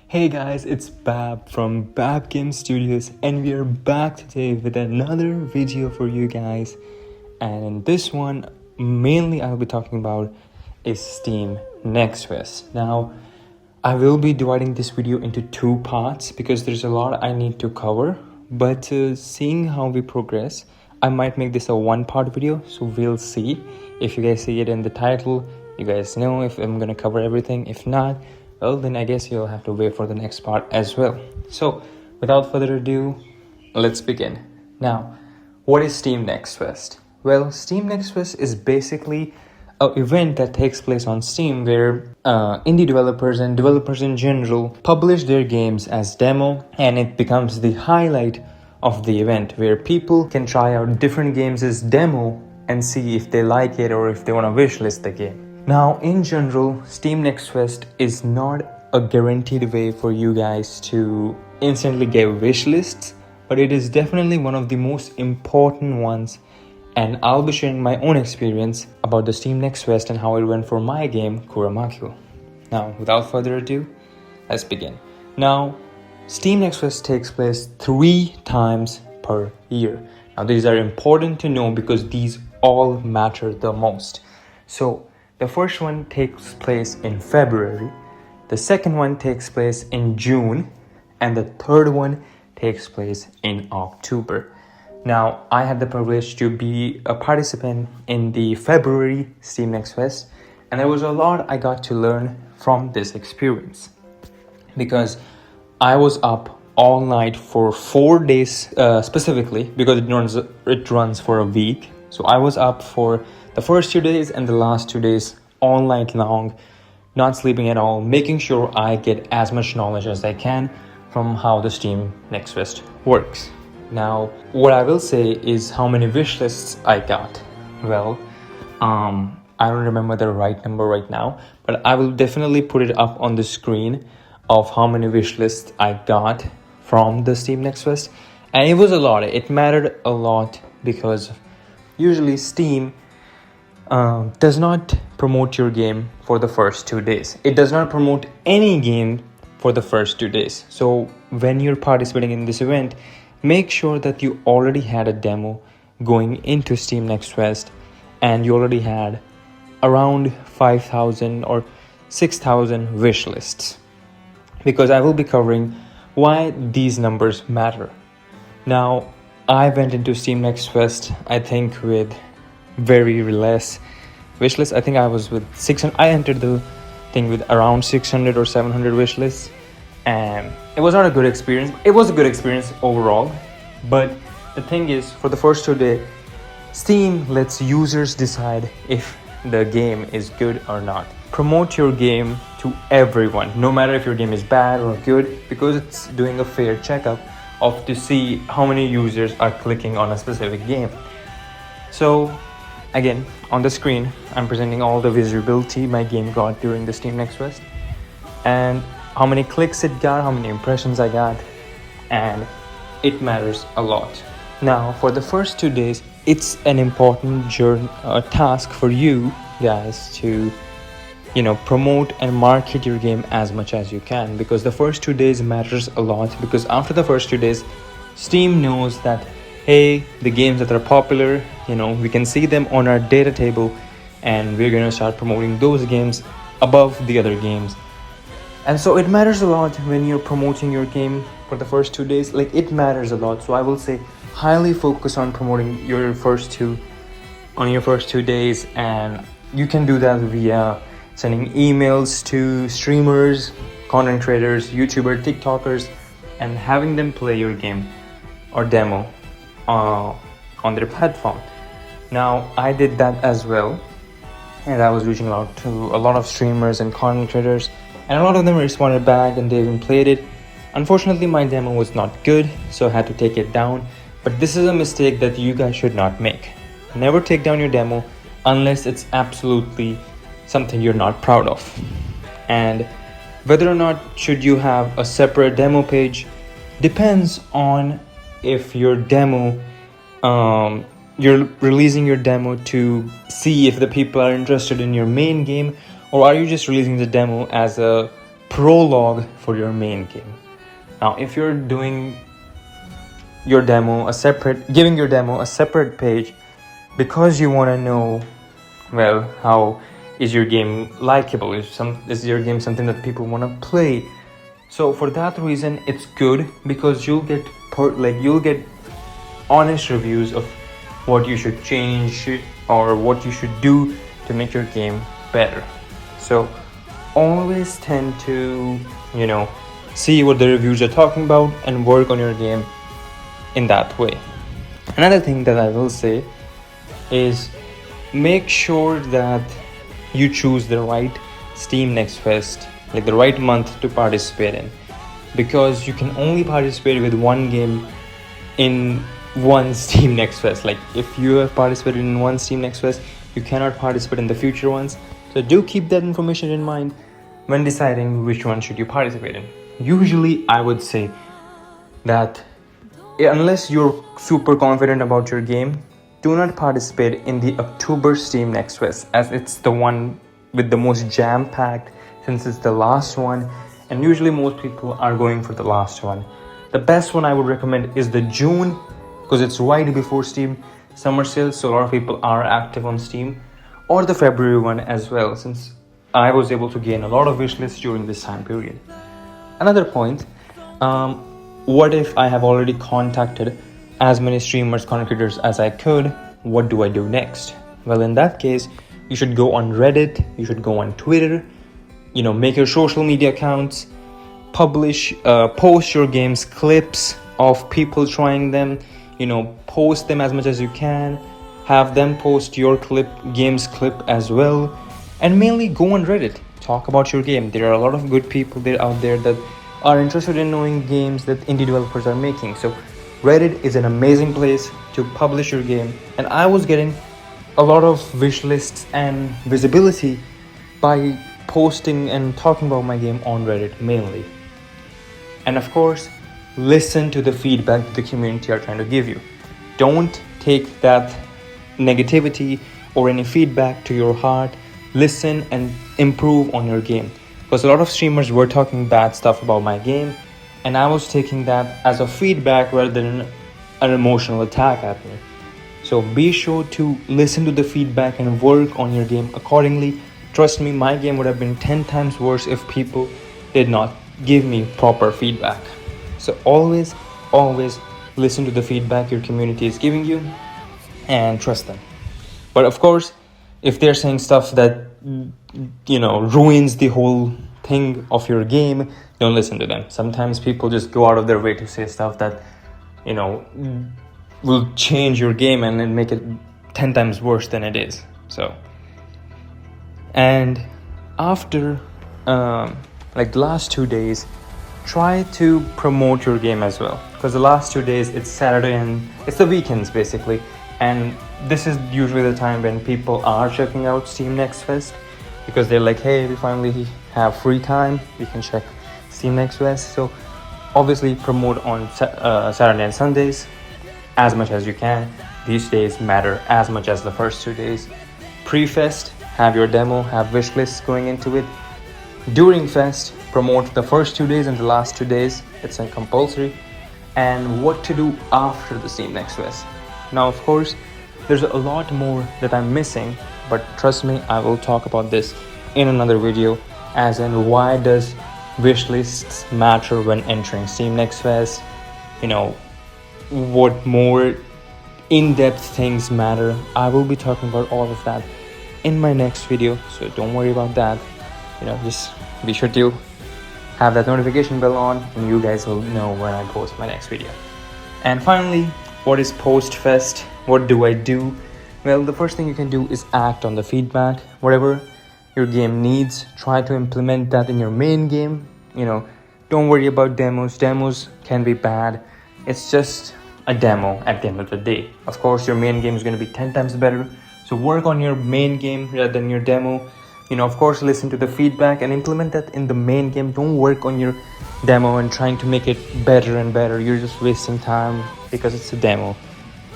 Hey guys, it's Bab from Bab Game Studios, and we are back today with another video for you guys. And in this one, mainly I'll be talking about is Steam Next Fest. Now, I will be dividing this video into two parts because there's a lot I need to cover. But seeing how we progress, I might make this a one-part video, so we'll see. If you guys see it in the title, you guys know if I'm gonna cover everything. If not, well, then I guess you'll have to wait for the next part as well. So, without further ado, let's begin. Now, what is Steam Next Fest? Well, Steam Next Fest is basically an event that takes place on Steam where indie developers and developers in general publish their games as demo, and it becomes the highlight of the event where people can try out different games as demo and see if they like it or if they want to wishlist the game. Now, in general, Steam Next Fest is not a guaranteed way for you guys to instantly get wish lists, but it is definitely one of the most important ones, and I'll be sharing my own experience about the Steam Next Fest and how it went for my game, Kuromaku. Now, without further ado, let's begin. Now, Steam Next Fest takes place 3 times per year. Now, these are important to know because these all matter the most. So, the first one takes place in February, the second one takes place in June, and the third one takes place in October. Now, I had the privilege to be a participant in the February Steam Next Fest, and there was a lot I got to learn from this experience because I was up all night for 4 days specifically because it runs for a week. So I was up for the first 2 days and the last 2 days all night long, not sleeping at all, making sure I get as much knowledge as I can from how the Steam Next Fest works. Now, what I will say is how many wish lists I got. Well, I don't remember the right number right now, but I will definitely put it up on the screen of how many wish lists I got from the Steam Next Fest. And it was a lot. It mattered a lot because usually Steam does not promote your game for the first 2 days. It does not promote any game for the first 2 days. So when you're participating in this event, make sure that you already had a demo going into Steam Next Fest and you already had around 5,000 or 6,000 wish lists, because I will be covering why these numbers matter. Now, I went into Steam Next Fest, I think, with very less wishlist. I think I was with 600. I entered the thing with around 600 or 700 wishlists, and it was not a good experience. It was a good experience overall, but the thing is, for the first 2 days, Steam lets users decide if the game is good or not. Promote your game to everyone, no matter if your game is bad or good, because it's doing a fair checkup of to see how many users are clicking on a specific game. So again, on the screen, I'm presenting all the visibility my game got during the Steam Next Fest and how many clicks it got, how many impressions I got, and it matters a lot. Now, for the first 2 days, it's an important task for you guys to promote and market your game as much as you can, because the first 2 days matters a lot, because after the first 2 days, Steam knows that, hey, the games that are popular, we can see them on our data table, and we're going to start promoting those games above the other games. And so it matters a lot when you're promoting your game for the first 2 days. Like, it matters a lot. So I will say highly focus on promoting your first two days, and you can do that via sending emails to streamers, content creators, YouTubers, TikTokers, and having them play your game or demo on their platform. Now, I did that as well, and I was reaching out to a lot of streamers and content creators, and a lot of them responded back and they even played it. Unfortunately, my demo was not good, so I had to take it down. But this is a mistake that you guys should not make. Never take down your demo unless it's absolutely something you're not proud of. And whether or not should you have a separate demo page depends on if your demo, you're releasing your demo to see if the people are interested in your main game, or are you just releasing the demo as a prologue for your main game. Now, if you're doing your demo giving your demo a separate page because you want to know, well, how is your game likable? Is your game something that people want to play? So for that reason, it's good because you'll get honest reviews of what you should change or what you should do to make your game better. So always tend to, see what the reviews are talking about and work on your game in that way. Another thing that I will say is make sure that you choose the right Steam Next Fest, like the right month to participate in, because you can only participate with one game in one Steam Next Fest. Like if you have participated in one Steam Next Fest, you cannot participate in the future ones. So do keep that information in mind when deciding which one should you participate in. Usually I would say that unless you're super confident about your game, do not participate in the October Steam Next Fest, as it's the one with the most jam-packed, since it's the last one, and usually most people are going for the last one. The best one I would recommend is the June, because it's right before Steam summer sale, so a lot of people are active on Steam, or the February one as well, since I was able to gain a lot of wishlists during this time period. Another point, what if I have already contacted as many streamers, content creators as I could? What do I do next? Well, in that case, you should go on Reddit, you should go on Twitter, make your social media accounts, post your games clips of people trying them, post them as much as you can, have them post your games clip as well, and mainly go on Reddit, talk about your game. There are a lot of good people out there that are interested in knowing games that indie developers are making. So Reddit is an amazing place to publish your game, and I was getting a lot of wish lists and visibility by posting and talking about my game on Reddit mainly. And of course, listen to the feedback that the community are trying to give you. Don't take that negativity or any feedback to your heart. Listen and improve on your game, because a lot of streamers were talking bad stuff about my game, and I was taking that as a feedback rather than an emotional attack at me. So be sure to listen to the feedback and work on your game accordingly. Trust me, my game would have been 10 times worse if people did not give me proper feedback. So always listen to the feedback your community is giving you and trust them. But of course, if they're saying stuff that ruins the whole thing of your game, don't listen to them. Sometimes people just go out of their way to say stuff that will change your game and then make it 10 times worse than it is. So, and after the last 2 days, try to promote your game as well, because the last 2 days it's Saturday and it's the weekends basically, and this is usually the time when people are checking out Steam Next Fest, because they're like, hey, we finally have free time, we can check Steam Next Fest. So obviously promote on Saturday and Sundays as much as you can. These days matter as much as the first 2 days. Pre-fest, have your demo, have wish lists going into it. During fest, promote the first 2 days and the last 2 days. It's compulsory. And what to do after the Steam Next Fest. Now, of course, there's a lot more that I'm missing, but trust me, I will talk about this in another video, as in why does wish lists matter when entering Steam Next Fest, what more in-depth things matter. I will be talking about all of that in my next video, so don't worry about that. Just be sure to have that notification bell on, and you guys will know when I post my next video. And finally, what is post-fest? What do I do? Well, the first thing you can do is act on the feedback. Whatever your game needs, try to implement that in your main game. Don't worry about demos. Demos can be bad. It's just a demo at the end of the day. Of course, your main game is going to be 10 times better. So work on your main game rather than your demo. Of course, listen to the feedback and implement that in the main game. Don't work on your demo and trying to make it better and better. You're just wasting time because it's a demo.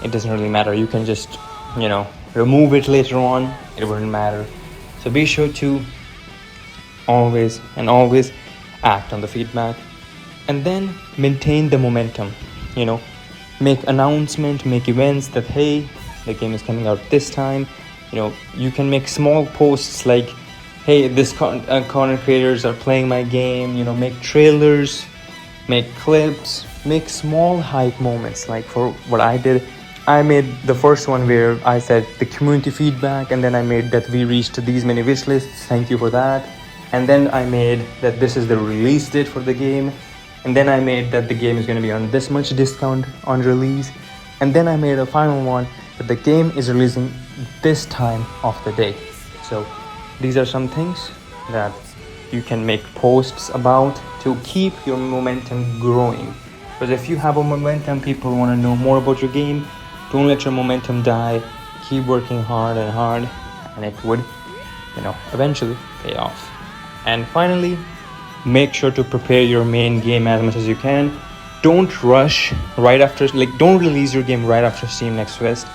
It doesn't really matter. You can just, remove it later on. It wouldn't matter. So be sure to always act on the feedback, and then maintain the momentum. You know, make announcement, make events that hey, the game is coming out this time. You know, you can make small posts like, hey, this content creators are playing my game. You know, make trailers, make clips, make small hype moments. Like for what I did, I made the first one where I said the community feedback, and then I made that we reached these many wish lists, thank you for that. And then I made that this is the release date for the game, and then I made that the game is going to be on this much discount on release, and then I made a final one that the game is releasing this time of the day. So these are some things that you can make posts about to keep your momentum growing. Because if you have a momentum, people want to know more about your game. Don't let your momentum die. Keep working hard, and it would, eventually pay off. And finally, make sure to prepare your main game as much as you can. Don't rush right after, don't release your game right after Steam Next Fest.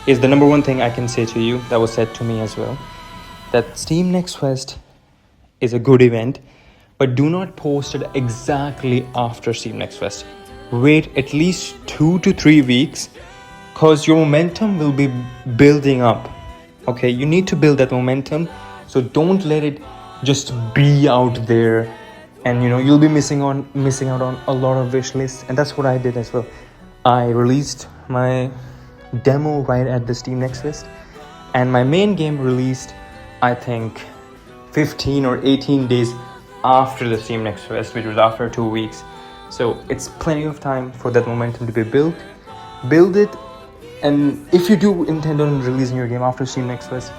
Is the number one thing I can say to you. That was said to me as well. That Steam Next Fest is a good event, but do not post it exactly after Steam Next Fest. Wait at least 2 to 3 weeks, because your momentum will be building up. Okay, you need to build that momentum, so don't let it just be out there, and you'll be missing out on a lot of wish lists. And that's what I did as well. I released my demo right at the Steam Next Fest, and my main game released, I think, 15 or 18 days after the Steam Next Fest, which was after 2 weeks. So it's plenty of time for that momentum to be built. Build it, and if you do intend on releasing your game after Steam Next Fest,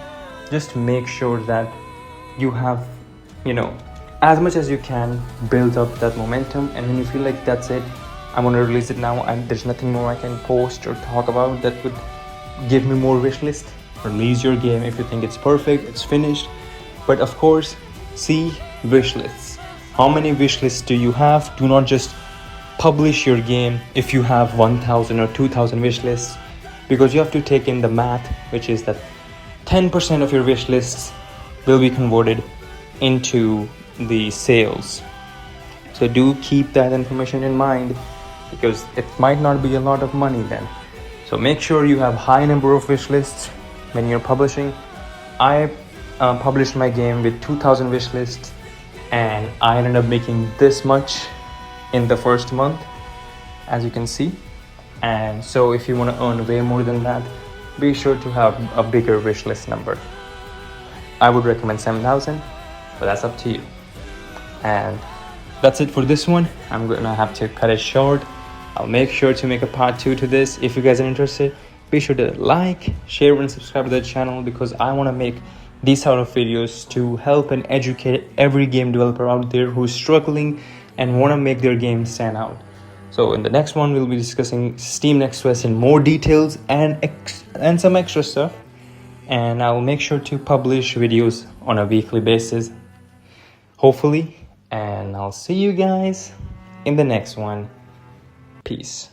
just make sure that you have, as much as you can, build up that momentum. And when you feel like that's it, I'm going to release it now, and there's nothing more I can post or talk about that would give me more wish list, release your game if you think it's perfect, it's finished. But of course, see wish lists. How many wish lists do you have? Do not just publish your game if you have 1,000 or 2,000 wish lists, because you have to take in the math, which is that 10% of your wish lists will be converted into the sales. So do keep that information in mind, because it might not be a lot of money then. So make sure you have high number of wish lists when you're publishing. I published my game with 2,000 wish lists, and I ended up making this much in the first month, as you can see. And so if you want to earn way more than that, be sure to have a bigger wish list number. I would recommend 7,000, but that's up to you. And that's it for this one. I'm gonna have to cut it short. I'll make sure to make a part 2 to this. If you guys are interested, be sure to like, share, and subscribe to the channel, because I want to make these sort of videos to help and educate every game developer out there who's struggling and want to make their game stand out. So in the next one, we'll be discussing Steam Next Fest in more details and some extra stuff. And I will make sure to publish videos on a weekly basis, hopefully. And I'll see you guys in the next one. Peace.